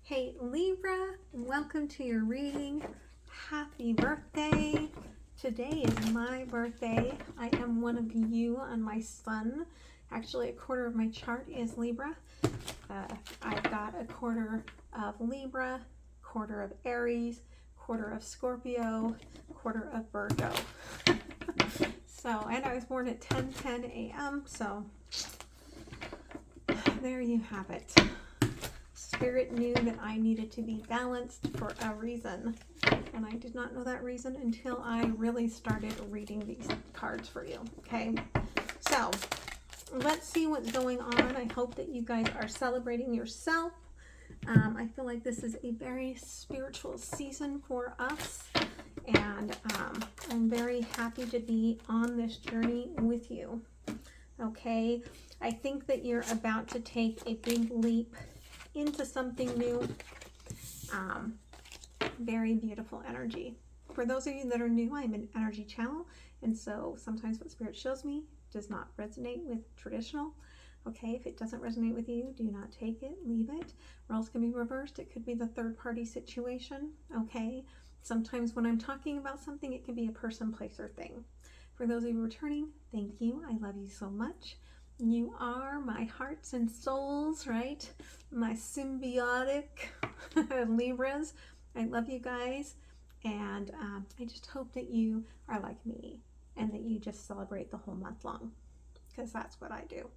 Hey Libra, welcome to your reading. Happy birthday. Today is my birthday. I am one of you on my sun. Actually, a quarter of my chart is Libra. I've got a quarter of Libra, quarter of Aries, quarter of Scorpio, quarter of Virgo. And I was born at 10:10 a.m. So there you have it. Spirit knew that I needed to be balanced for a reason, and I did not know that reason until I really started reading these cards for you. Okay, so let's see what's going on. I hope that you guys are celebrating yourself. I feel like this is a very spiritual season for us, and I'm very happy to be on this journey with you. Okay, I think that you're about to take a big leap into something new. Very beautiful energy. For those of you that are new, I'm an energy channel, and so sometimes what Spirit shows me does not resonate with traditional. Okay, if it doesn't resonate with you, do not take it, leave it. Roles can be reversed. It could be the third party situation. Okay, sometimes when I'm talking about something, it can be a person, place, or thing. For those of you returning, thank you. I love you so much. You are my hearts and souls, right? My symbiotic Libras. I love you guys, and I just hope that you are like me and that you just celebrate the whole month long, because that's what I do,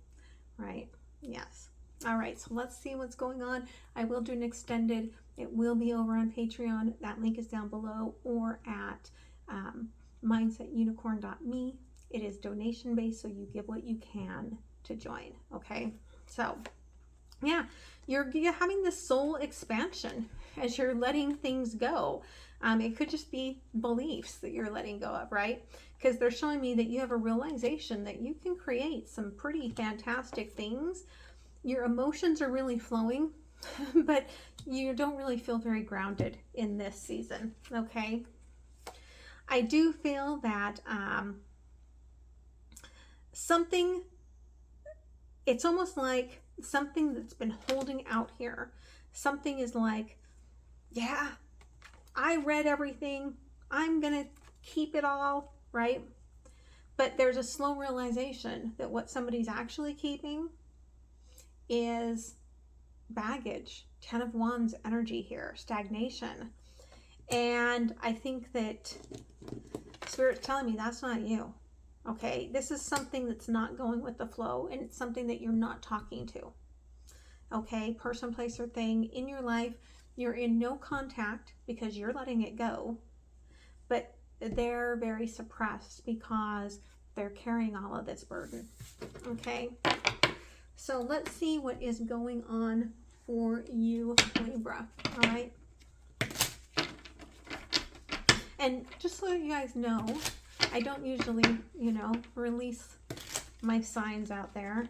right? Yes. All right, so let's see what's going on. I will do an extended. It will be over on Patreon. That link is down below, or at MindsetUnicorn.me. It is donation based, so you give what you can to join. Okay, so yeah, you're having this soul expansion as you're letting things go. It could just be beliefs that you're letting go of, right? Because they're showing me that you have a realization that you can create some pretty fantastic things. Your emotions are really flowing, but you don't really feel very grounded in this season. Okay, I do feel that it's almost like something that's been holding out here. Something is like, yeah, I read everything. I'm going to keep it all, right? But there's a slow realization that what somebody's actually keeping is baggage. 10 of Wands energy here, stagnation. And I think that Spirit's telling me that's not you. Okay, this is something that's not going with the flow, and it's something that you're not talking to. Okay, person, place, or thing in your life, you're in no contact because you're letting it go, but they're very suppressed because they're carrying all of this burden. Okay, so let's see what is going on for you, Libra. All right, and just so you guys know, I don't usually, release my signs out there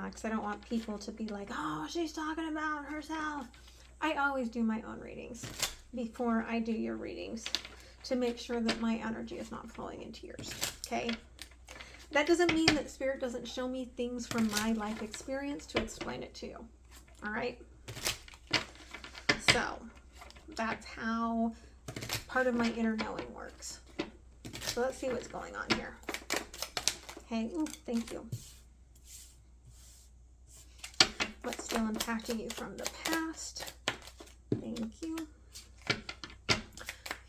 because I don't want people to be like, oh, she's talking about herself. I always do my own readings before I do your readings to make sure that my energy is not flowing into yours, okay? That doesn't mean that Spirit doesn't show me things from my life experience to explain it to you, all right? So that's how part of my inner knowing works. So let's see what's going on here. Okay, ooh, thank you. What's still impacting you from the past? Thank you.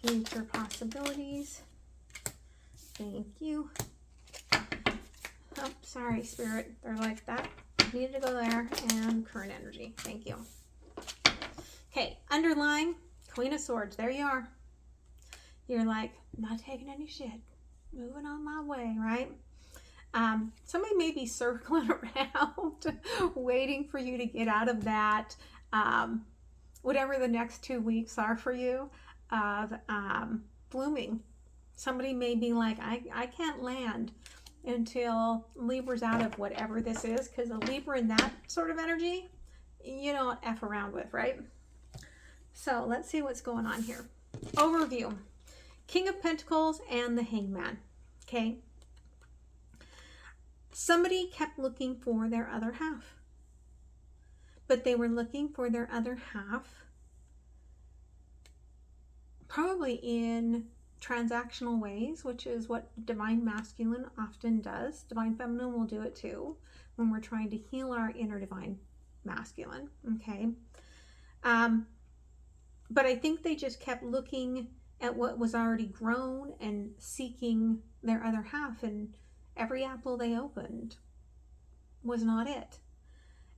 Future possibilities. Thank you. Oh, sorry, Spirit. They're like that. Needed to go there. And current energy. Thank you. Okay, underlying Queen of Swords. There you are. You're like, not taking any shit. Moving on my way, right? Somebody may be circling around waiting for you to get out of that, whatever the next 2 weeks are for you of blooming. Somebody may be like, I can't land until Libra's out of whatever this is, because a Libra in that sort of energy, you don't F around with, right? So let's see what's going on here. Overview. King of Pentacles and the Hangman. Okay. Somebody kept looking for their other half, but they were looking for their other half probably in transactional ways, which is what divine masculine often does. Divine feminine will do it too when we're trying to heal our inner divine masculine. Okay. But I think they just kept looking at what was already grown and seeking their other half, and every apple they opened was not it.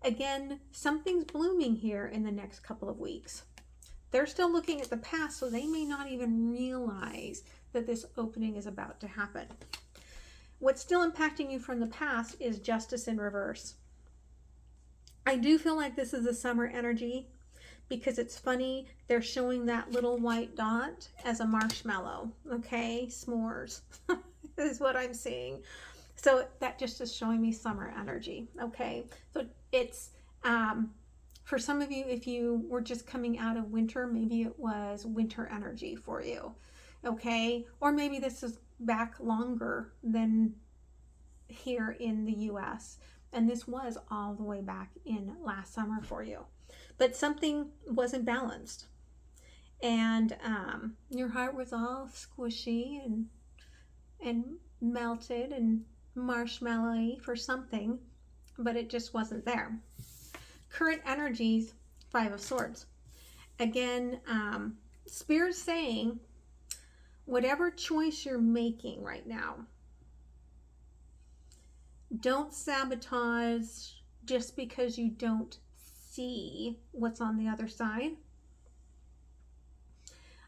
Again, something's blooming here in the next couple of weeks. They're still looking at the past, so they may not even realize that this opening is about to happen. What's still impacting you from the past is justice in reverse. I do feel like this is a summer energy because it's funny. They're showing that little white dot as a marshmallow. Okay, s'mores is what I'm seeing. So that just is showing me summer energy. Okay, so it's for some of you, if you were just coming out of winter, maybe it was winter energy for you. Okay, or maybe this is back longer than here in the US, and this was all the way back in last summer for you, but something wasn't balanced, and your heart was all squishy and melted and marshmallowy for something, but it just wasn't there. Current energies, 5 of Swords. Again, Spirit's saying, whatever choice you're making right now, don't sabotage just because you don't see what's on the other side.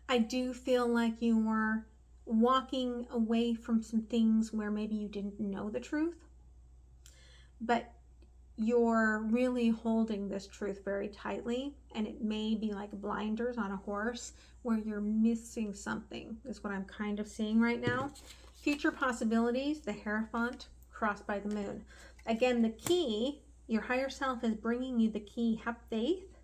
I do feel like you were walking away from some things where maybe you didn't know the truth, but you're really holding this truth very tightly, and it may be like blinders on a horse where you're missing something, is what I'm kind of seeing right now. Future possibilities, the Hierophant crossed by the moon. Again, the key, your higher self is bringing you the key. Have faith,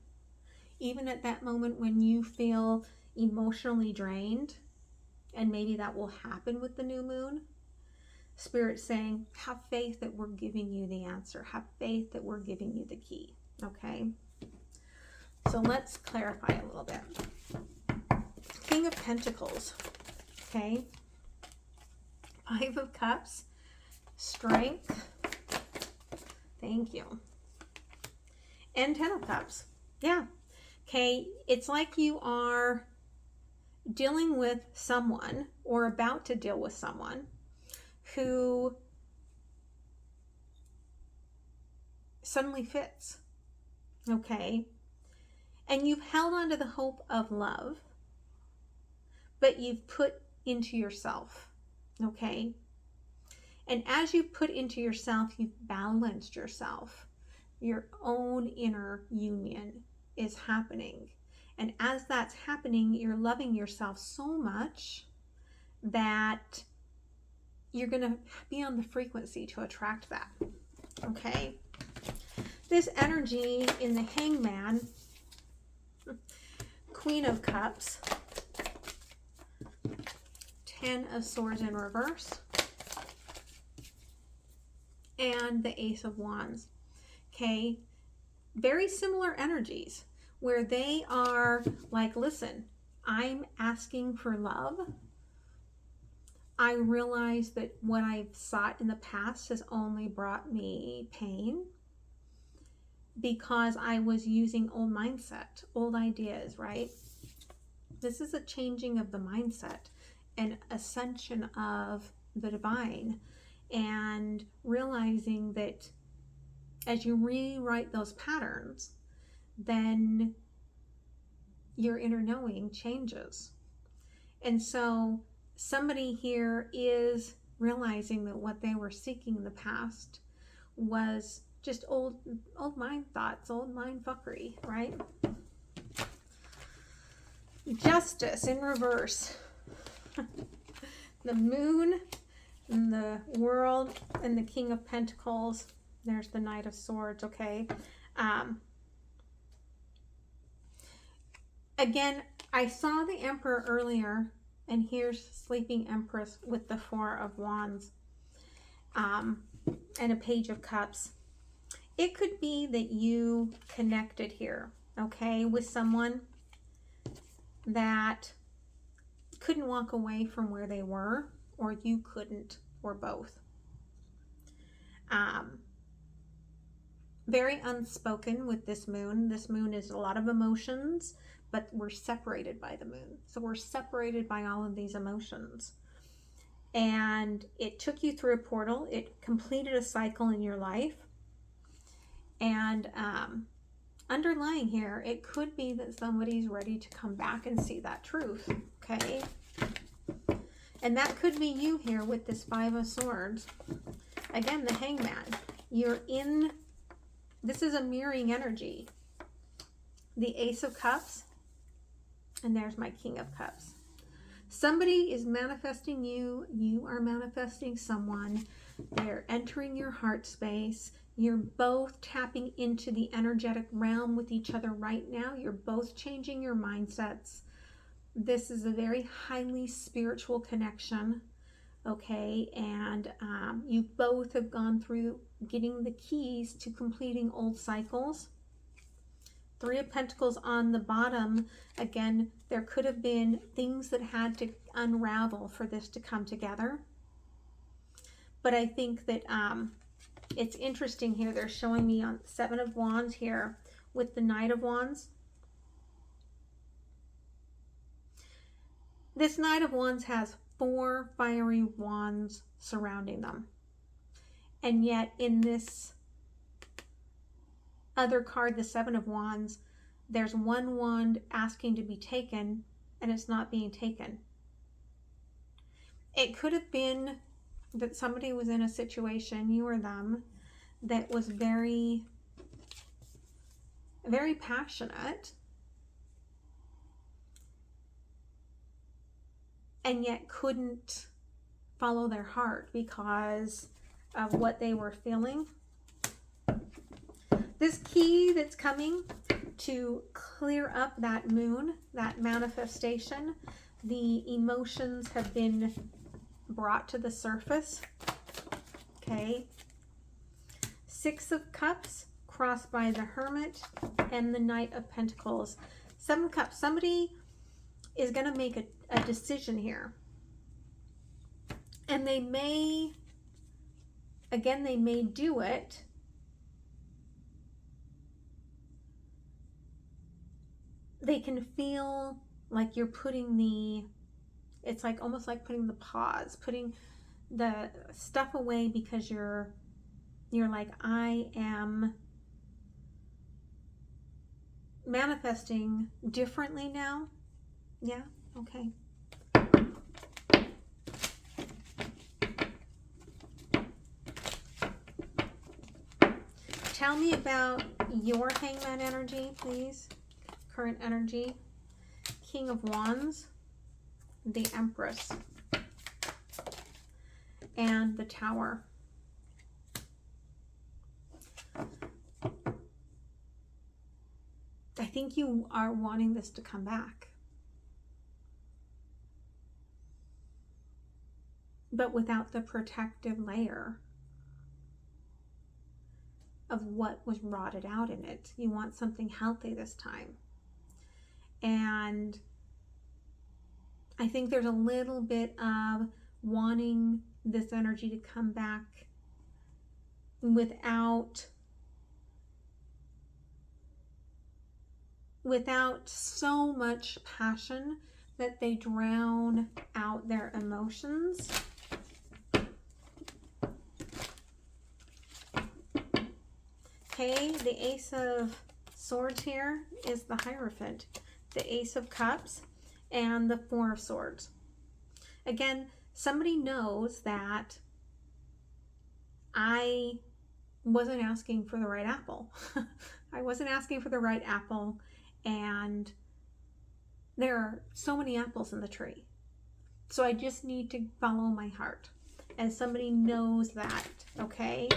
even at that moment when you feel emotionally drained, and maybe that will happen with the new moon. Spirit saying, have faith that we're giving you the answer. Have faith that we're giving you the key. Okay? So let's clarify a little bit. King of Pentacles. Okay? 5 of Cups. Strength. Thank you. And 10 of Cups. Yeah. Okay? It's like you are dealing with someone or about to deal with someone who suddenly fits, okay? And you've held on to the hope of love, but you've put into yourself, okay? And as you put into yourself, you've balanced yourself. Your own inner union is happening. And as that's happening, you're loving yourself so much that you're going to be on the frequency to attract that. Okay? This energy in the Hangman, Queen of Cups, 10 of Swords in reverse, and the Ace of Wands. Okay? Very similar energies where they are like, listen, I'm asking for love. I realize that what I've sought in the past has only brought me pain because I was using old mindset, old ideas, right? This is a changing of the mindset, an ascension of the divine, and realizing that as you rewrite those patterns, then your inner knowing changes. And so somebody here is realizing that what they were seeking in the past was just old mind thoughts, old mind fuckery, right? Justice in reverse. The moon and the world and the King of Pentacles. There's the Knight of Swords, okay? Again, I saw the Emperor earlier, and here's Sleeping Empress with the 4 of Wands and a Page of Cups. It could be that you connected here, okay, with someone that couldn't walk away from where they were, or you couldn't, or both. Very unspoken with this moon. This moon is a lot of emotions, but we're separated by the moon. So we're separated by all of these emotions. And it took you through a portal. It completed a cycle in your life. And underlying here, it could be that somebody's ready to come back and see that truth. Okay. And that could be you here with this Five of Swords. Again, the Hangman. You're in, this is a mirroring energy. The Ace of Cups. And there's my King of Cups. Somebody is manifesting you. You are manifesting someone. They're entering your heart space. You're both tapping into the energetic realm with each other right now. You're both changing your mindsets. This is a very highly spiritual connection. Okay, and you both have gone through getting the keys to completing old cycles. Three of Pentacles on the bottom. Again, there could have been things that had to unravel for this to come together. But I think that it's interesting here. They're showing me on Seven of Wands here with the Knight of Wands. This Knight of Wands has 4 fiery wands surrounding them. And yet in this other card, the Seven of Wands, there's one wand asking to be taken and it's not being taken. It could have been that somebody was in a situation, you or them, that was very, very passionate and yet couldn't follow their heart because of what they were feeling. This key that's coming to clear up that moon, that manifestation, the emotions have been brought to the surface. Okay. Six of Cups crossed by the Hermit and the Knight of Pentacles. Seven of Cups. Somebody is going to make a decision here. And they may, again, they may do it they can feel like you're putting the, it's like almost like putting the pause, putting the stuff away because you're like, I am manifesting differently now. Yeah, okay. Tell me about your Hangman energy, please. Current energy. King of Wands, the Empress, and the Tower. I think you are wanting this to come back. But without the protective layer of what was rotted out in it. You want something healthy this time. And I think there's a little bit of wanting this energy to come back without so much passion that they drown out their emotions. Okay, the Ace of Swords here is the Hierophant, the Ace of Cups, and the Four of Swords. Again, somebody knows that I wasn't asking for the right apple. I wasn't asking for the right apple, and there are so many apples in the tree. So I just need to follow my heart. And somebody knows that, okay?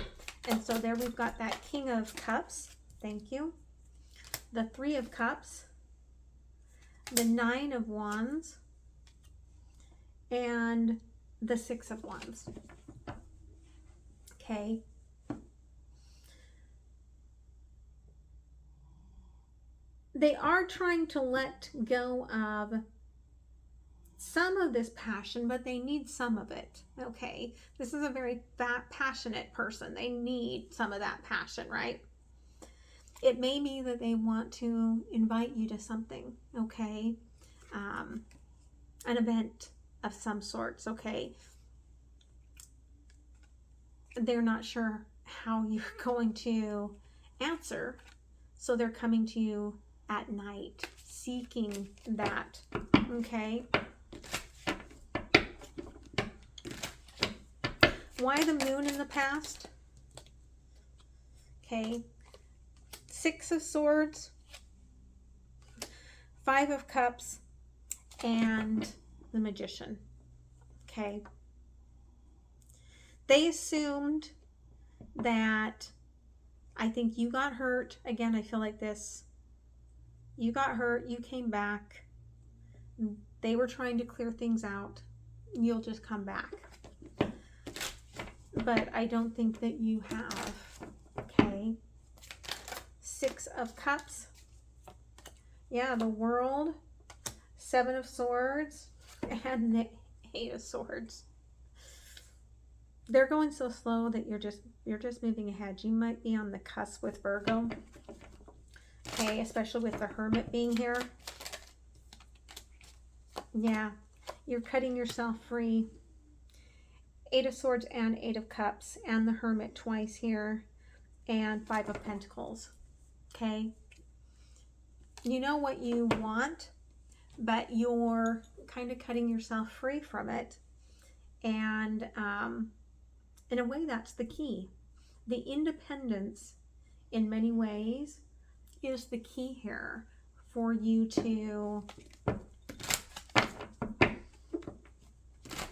And so there we've got that King of Cups. Thank you. The Three of Cups. The Nine of Wands. And the Six of Wands. Okay. They are trying to let go of some of this passion, but they need some of it. Okay, this is a very passionate person. They need some of that passion, right? It may be that they want to invite you to something, okay? An event of some sorts, okay? They're not sure how you're going to answer, so they're coming to you at night, seeking that, okay? Why the moon in the past? Okay. 6 of Swords, 5 of Cups, and the Magician. Okay. They assumed that, I think you got hurt. Again, I feel like this. You got hurt. You came back. They were trying to clear things out. You'll just come back. But I don't think that you have. Okay. 6 of Cups. Yeah, the World. 7 of Swords. And the 8 of Swords. They're going so slow that you're just moving ahead. You might be on the cusp with Virgo. Okay, especially with the Hermit being here. Yeah, you're cutting yourself free. 8 of Swords and 8 of Cups, and the Hermit twice here, and 5 of Pentacles. Okay, you know what you want, but you're kind of cutting yourself free from it. And in a way, that's the key. The independence, in many ways, is the key here for you to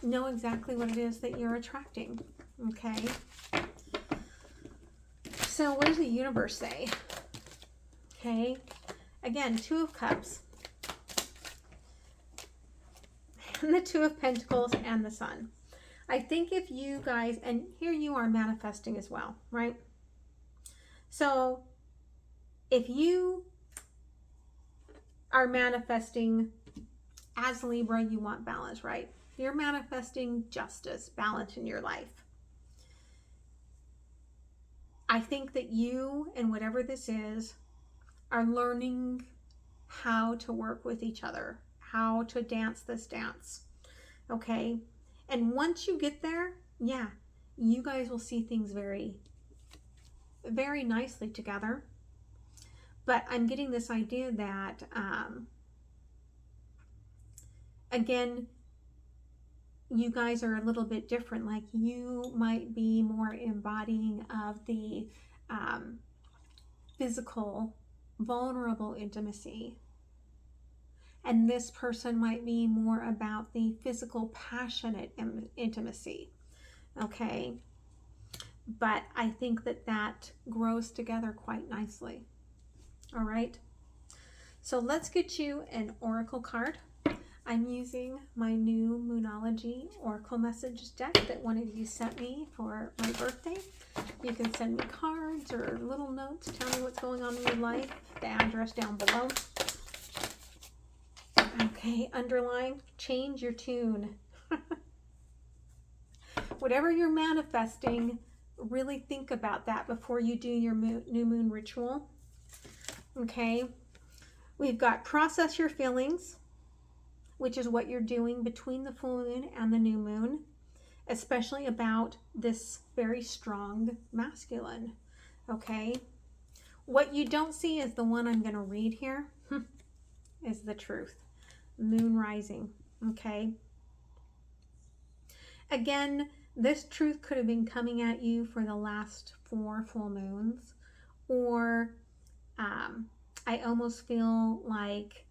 know exactly what it is that you're attracting. Okay. So what does the universe say? Okay. Again, 2 of Cups. And the 2 of Pentacles and the Sun. I think if you guys, and here you are manifesting as well, right? So if you are manifesting as Libra, you want balance, right? You're manifesting justice, balance in your life. I think that you, and whatever this is, are learning how to work with each other, how to dance this dance, okay? And once you get there, yeah, you guys will see things very, very nicely together. But I'm getting this idea that, again, you guys are a little bit different. Like, you might be more embodying of the physical, vulnerable intimacy. And this person might be more about the physical, passionate intimacy. Okay? But I think that that grows together quite nicely. All right? So let's get you an oracle card. I'm using my new Moonology Oracle Message deck that one of you sent me for my birthday. You can send me cards or little notes. Tell me what's going on in your life. The address down below. Okay, underline, change your tune. Whatever you're manifesting, really think about that before you do your new moon ritual. Okay, we've got process your feelings, which is what you're doing between the full moon and the new moon, especially about this very strong masculine. Okay, what you don't see is the one I'm going to read here is the truth. Moon rising. Okay, again, this truth could have been coming at you for the last 4 full moons, or I almost feel like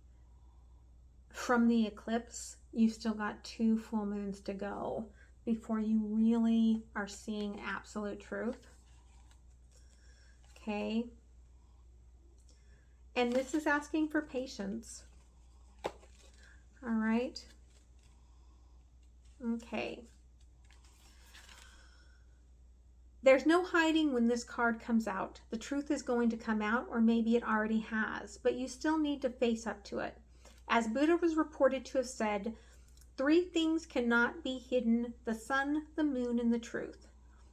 from the eclipse, you've still got 2 full moons to go before you really are seeing absolute truth. Okay. And this is asking for patience. All right. Okay. There's no hiding when this card comes out. The truth is going to come out, or maybe it already has, but you still need to face up to it. As Buddha was reported to have said, 3 things cannot be hidden: the sun, the moon, and the truth.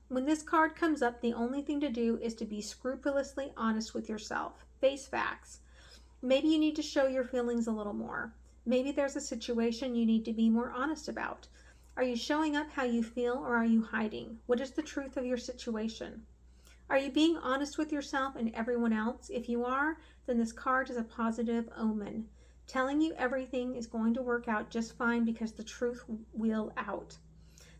When this card comes up, the only thing to do is to be scrupulously honest with yourself. Face facts. Maybe you need to show your feelings a little more. Maybe there's a situation you need to be more honest about. Are you showing up how you feel, or are you hiding? What is the truth of your situation? Are you being honest with yourself and everyone else? If you are, then this card is a positive omen, telling you everything is going to work out just fine because the truth will out.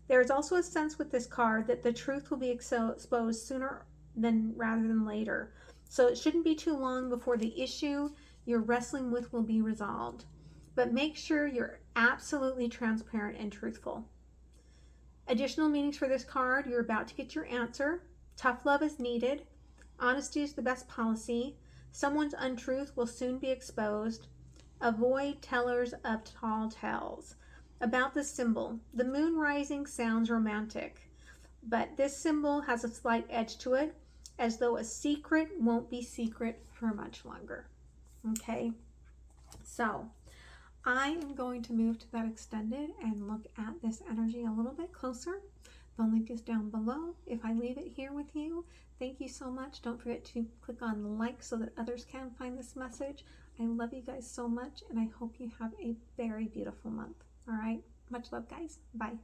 There is also a sense with this card that the truth will be exposed sooner rather than later. So it shouldn't be too long before the issue you're wrestling with will be resolved. But make sure you're absolutely transparent and truthful. Additional meanings for this card: you're about to get your answer. Tough love is needed. Honesty is the best policy. Someone's untruth will soon be exposed. Avoid tellers of tall tales. About the symbol: the moon rising sounds romantic, but this symbol has a slight edge to it, as though a secret won't be secret for much longer. Okay, so I am going to move to that extended and look at this energy a little bit closer. The link is down below. If I leave it here with you, thank you so much. Don't forget to click on the like so that others can find this message. I love you guys so much, and I hope you have a very beautiful month. All right, much love, guys. Bye.